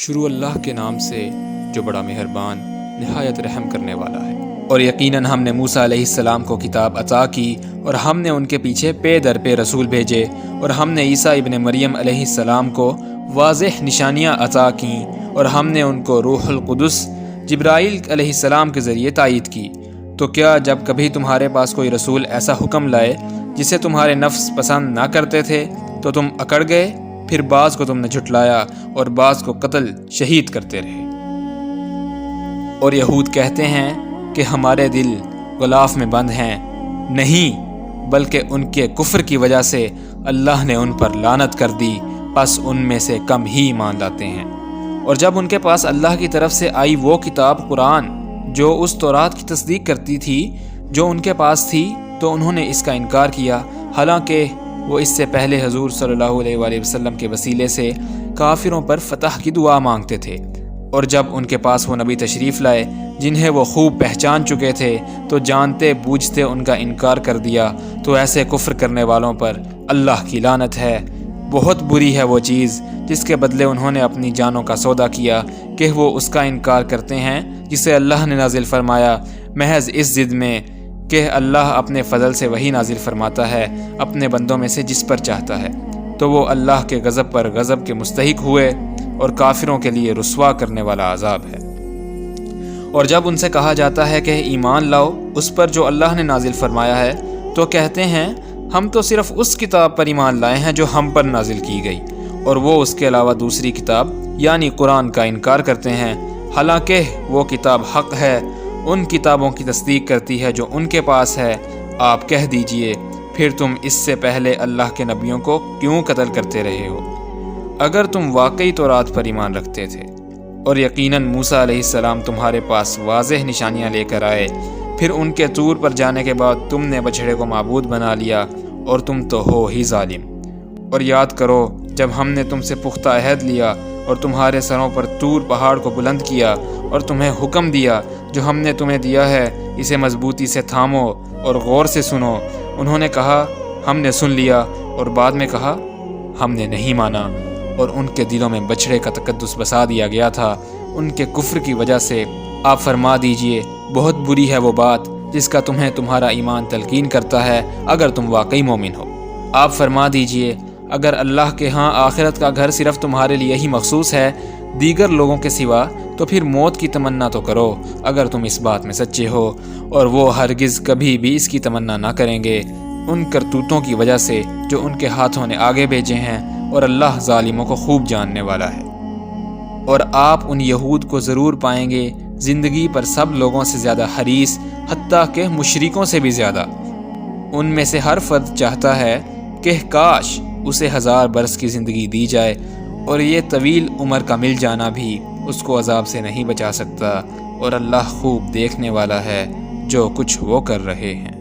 شروع اللہ کے نام سے جو بڑا مہربان نہایت رحم کرنے والا ہے۔ اور یقیناً ہم نے موسیٰ علیہ السلام کو کتاب عطا کی اور ہم نے ان کے پیچھے پے در پے رسول بھیجے، اور ہم نے عیسیٰ ابن مریم علیہ السلام کو واضح نشانیاں عطا کیں، اور ہم نے ان کو روح القدس جبرائیل علیہ السلام کے ذریعے تائید کی۔ تو کیا جب کبھی تمہارے پاس کوئی رسول ایسا حکم لائے جسے تمہارے نفس پسند نہ کرتے تھے تو تم اکڑ گئے؟ پھر بعض کو تم نے جھٹلایا اور بعض کو قتل شہید کرتے رہے۔ اور یہود کہتے ہیں کہ ہمارے دل غلاف میں بند ہیں، نہیں بلکہ ان کے کفر کی وجہ سے اللہ نے ان پر لعنت کر دی، پس ان میں سے کم ہی ایمان لاتے ہیں۔ اور جب ان کے پاس اللہ کی طرف سے آئی وہ کتاب قرآن جو اس تورات کی تصدیق کرتی تھی جو ان کے پاس تھی، تو انہوں نے اس کا انکار کیا، حالانکہ وہ اس سے پہلے حضور صلی اللہ علیہ وآلہ وسلم کے وسیلے سے کافروں پر فتح کی دعا مانگتے تھے۔ اور جب ان کے پاس وہ نبی تشریف لائے جنہیں وہ خوب پہچان چکے تھے تو جانتے بوجھتے ان کا انکار کر دیا، تو ایسے کفر کرنے والوں پر اللہ کی لعنت ہے۔ بہت بری ہے وہ چیز جس کے بدلے انہوں نے اپنی جانوں کا سودا کیا کہ وہ اس کا انکار کرتے ہیں جسے اللہ نے نازل فرمایا، محض اس ضد میں کہ اللہ اپنے فضل سے وہی نازل فرماتا ہے اپنے بندوں میں سے جس پر چاہتا ہے۔ تو وہ اللہ کے غضب پر غضب کے مستحق ہوئے اور کافروں کے لیے رسوا کرنے والا عذاب ہے۔ اور جب ان سے کہا جاتا ہے کہ ایمان لاؤ اس پر جو اللہ نے نازل فرمایا ہے، تو کہتے ہیں ہم تو صرف اس کتاب پر ایمان لائے ہیں جو ہم پر نازل کی گئی، اور وہ اس کے علاوہ دوسری کتاب یعنی قرآن کا انکار کرتے ہیں، حالانکہ وہ کتاب حق ہے، ان کتابوں کی تصدیق کرتی ہے جو ان کے پاس ہے۔ آپ کہہ دیجئے پھر تم اس سے پہلے اللہ کے نبیوں کو کیوں قتل کرتے رہے ہو اگر تم واقعی تورات پر ایمان رکھتے تھے؟ اور یقیناً موسیٰ علیہ السلام تمہارے پاس واضح نشانیاں لے کر آئے، پھر ان کے طور پر جانے کے بعد تم نے بچھڑے کو معبود بنا لیا، اور تم تو ہو ہی ظالم۔ اور یاد کرو جب ہم نے تم سے پختہ عہد لیا اور تمہارے سروں پر طور پہاڑ کو بلند کیا اور تمہیں حکم دیا جو ہم نے تمہیں دیا ہے اسے مضبوطی سے تھامو اور غور سے سنو۔ انہوں نے کہا ہم نے سن لیا، اور بعد میں کہا ہم نے نہیں مانا، اور ان کے دلوں میں بچھڑے کا تقدس بسا دیا گیا تھا ان کے کفر کی وجہ سے۔ آپ فرما دیجئے بہت بری ہے وہ بات جس کا تمہیں تمہارا ایمان تلقین کرتا ہے اگر تم واقعی مومن ہو۔ آپ فرما دیجئے اگر اللہ کے ہاں آخرت کا گھر صرف تمہارے لیے ہی مخصوص ہے دیگر لوگوں کے سوا، تو پھر موت کی تمنا تو کرو اگر تم اس بات میں سچے ہو، اور وہ ہرگز کبھی بھی اس کی تمنا نہ کریں گے ان کرتوتوں کی وجہ سے جو ان کے ہاتھوں نے آگے بھیجے ہیں، اور اللہ ظالموں کو خوب جاننے والا ہے۔ اور آپ ان یہود کو ضرور پائیں گے زندگی پر سب لوگوں سے زیادہ حریص، حتیٰ کہ مشرکوں سے بھی زیادہ۔ ان میں سے ہر فرد چاہتا ہے کہ کاش اسے 1000 برس کی زندگی دی جائے، اور یہ طویل عمر کا مل جانا بھی اس کو عذاب سے نہیں بچا سکتا، اور اللہ خوب دیکھنے والا ہے جو کچھ وہ کر رہے ہیں۔